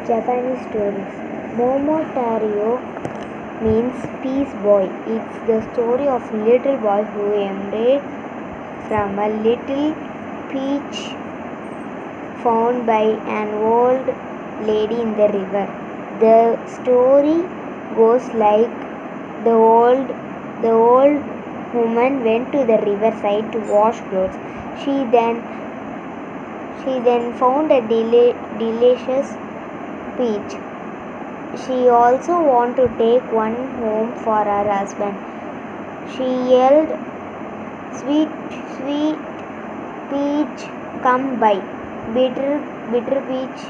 Japanese stories. Momotario means peace boy. It's the story of a little boy who emerged from a little peach found by an old lady in the river. The story goes like the old woman went to the riverside to wash clothes. She then found a delicious peach. She also wanted to take one home for her husband. She yelled, "Sweet, sweet peach, come by." Bitter peach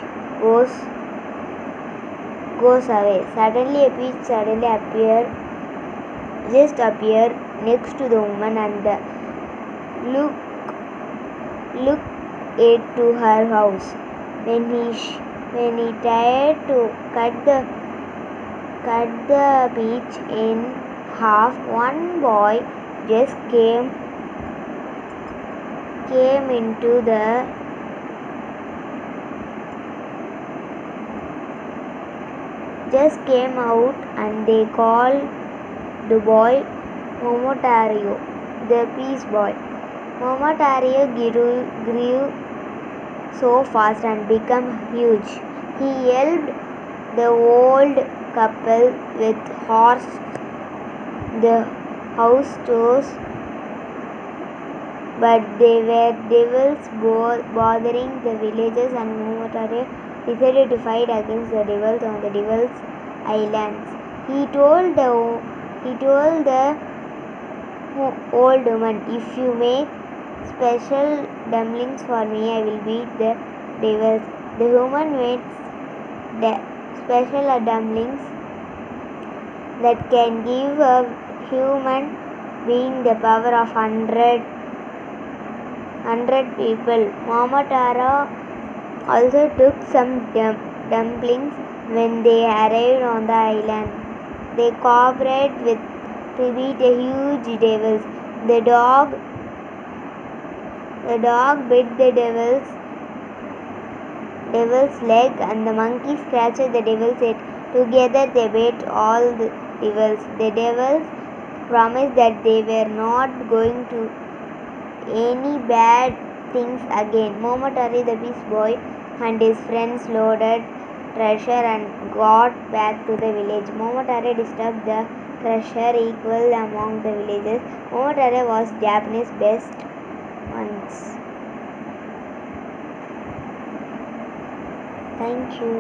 goes away. Suddenly a peach appeared next to the woman and look it to her house. When he tried to cut the peach in half, one boy just came out, and they called the boy Momotario, the peace boy. Momotario grew so fast and became huge. He helped the old couple with the house chores, but they were devils bothering the villagers, and Momotario decided to fight against the devils on the Devil's Islands. He told the old woman, "If you make special dumplings for me, I will beat the devils." The woman made special dumplings that can give a human being the power of 100 people. Momotario also took some dumplings when they arrived on the island. They cooperated to beat the huge devils. The dog bit the devil's leg, and the monkey scratched the devil's head. Together they beat all the devils. The devils promised that they were not going to any bad things again. Momotario the peace boy and his friends loaded treasure and got back to the village. Momotario distributed the treasure equal among the villagers. Momotario was Japanese best once. Thank you.